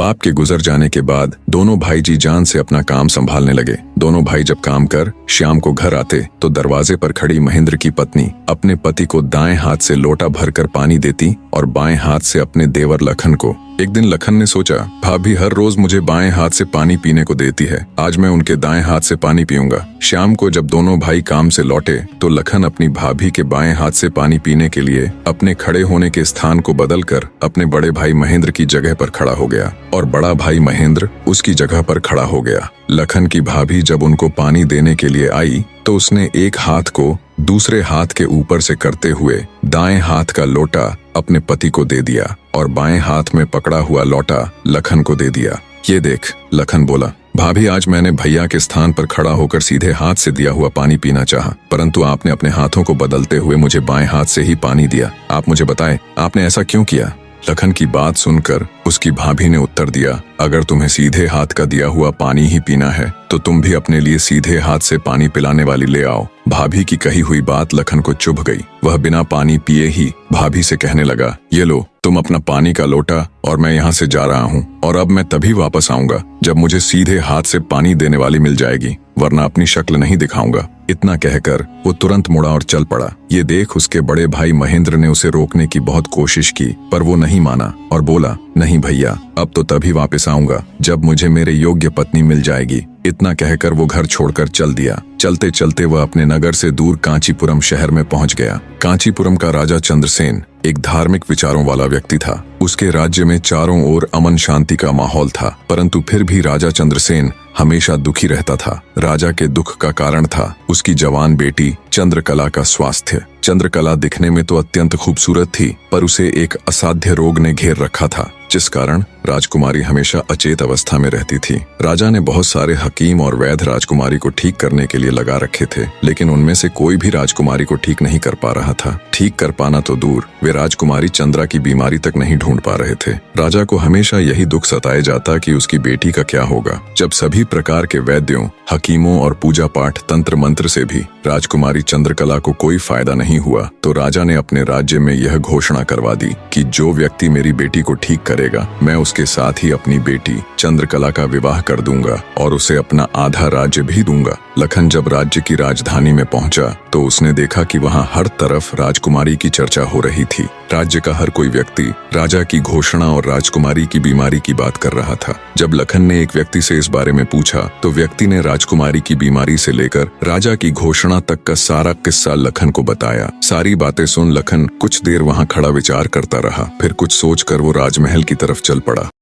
बाप के गुजर जाने के बाद दोनों भाई जी जान से अपना काम संभालने लगे। दोनों भाई जब काम कर शाम को घर आते तो दरवाजे पर खड़ी महेंद्र की पत्नी अपने पति को दाएं हाथ से लोटा भरकर पानी देती और बाएं हाथ से अपने देवर लखन को। एक दिन लखन ने सोचा, भाभी हर रोज मुझे बाएं हाथ से पानी पीने को देती है, आज मैं उनके दाएं हाथ से पानी पीऊंगा। शाम को जब दोनों भाई काम से लौटे तो लखन अपनी भाभी के बाएं हाथ से पानी पीने के लिए अपने खड़े होने के स्थान को बदलकर अपने बड़े भाई महेंद्र की जगह पर खड़ा हो गया और बड़ा भाई महेंद्र उसकी जगह पर खड़ा हो गया। लखन की भाभी जब उनको पानी देने के लिए आई तो उसने एक हाथ को दूसरे हाथ के ऊपर से करते हुए दाएं हाथ का लोटा अपने पति को दे दिया और बाएं हाथ में पकड़ा हुआ लोटा लखन को दे दिया। ये देख, लखन बोला, भाभी आज मैंने भैया के स्थान पर खड़ा होकर सीधे हाथ से दिया हुआ पानी पीना चाहा, परंतु आपने अपने हाथों को बदलते हुए मुझे बाएं हाथ से ही पानी दिया। आप मुझे बताएं, आपने ऐसा क्यों किया? लखन की बात सुनकर उसकी भाभी ने उत्तर दिया, अगर तुम्हें सीधे हाथ का दिया हुआ पानी ही पीना है तो तुम भी अपने लिए सीधे हाथ से पानी पिलाने वाली ले आओ। भाभी की कही हुई बात लखन को चुभ गई। वह बिना पानी पिए ही भाभी से कहने लगा, ये लो तुम अपना पानी का लोटा और मैं यहाँ से जा रहा हूँ और अब मैं तभी वापस आऊंगा जब मुझे सीधे हाथ से पानी देने वाली मिल जाएगी, वरना अपनी शक्ल नहीं दिखाऊंगा। इतना कहकर वो तुरंत मुड़ा और चल पड़ा। ये देख उसके बड़े भाई महेंद्र ने उसे रोकने की बहुत कोशिश की पर वो नहीं माना और बोला, नहीं भैया, अब तो तभी वापस आऊंगा जब मुझे मेरे योग्य पत्नी मिल जाएगी। इतना कहकर वो घर छोड़कर चल दिया। चलते चलते वह अपने नगर से दूर कांचीपुरम शहर में पहुंच गया। कांचीपुरम का राजा चंद्रसेन एक धार्मिक विचारों वाला व्यक्ति था। उसके राज्य में चारों ओर अमन शांति का माहौल था, परंतु फिर भी राजा चंद्रसेन हमेशा दुखी रहता था। राजा के दुख का कारण था उसकी जवान बेटी चंद्रकला का स्वास्थ्य। चंद्रकला दिखने में तो अत्यंत खूबसूरत थी, पर उसे एक असाध्य रोग ने घेर रखा था, जिस कारण राजकुमारी हमेशा अचेत अवस्था में रहती थी। राजा ने बहुत सारे हकीम और वैद्य राजकुमारी को ठीक करने के लिए लगा रखे थे, लेकिन उनमें से कोई भी राजकुमारी को ठीक नहीं कर पा रहा था। ठीक कर पाना तो दूर, वे राजकुमारी चंद्रा की बीमारी तक नहीं ढूंढ पा रहे थे। राजा को हमेशा यही दुख सताए जाता कि उसकी बेटी का क्या होगा। जब सभी प्रकार के वैद्यों, हकीमों और पूजा पाठ, तंत्र मंत्र से भी राजकुमारी चंद्रकला को कोई फायदा नहीं हुआ, तो राजा ने अपने राज्य में यह घोषणा करवा दी कि जो व्यक्ति मेरी बेटी को ठीक करेगा, मैं उसके साथ ही अपनी बेटी चंद्रकला का विवाह कर दूंगा और उसे अपना आधा राज्य भी दूंगा। लखन जब राज्य की राजधानी में पहुंचा तो उसने देखा कि वहां हर तरफ राजकुमारी की चर्चा हो रही थी। राज्य का हर कोई व्यक्ति राजा की घोषणा और राजकुमारी की बीमारी की बात कर रहा था। जब लखन ने एक व्यक्ति से इस बारे में पूछा तो व्यक्ति ने राजकुमारी की बीमारी से लेकर राजा की घोषणा तक का सारा किस्सा लखन को बताया। सारी बातें सुन लखन कुछ देर वहां खड़ा विचार करता रहा। फिर कुछ सोचकर वो राजमहल की तरफ चल पड़ा।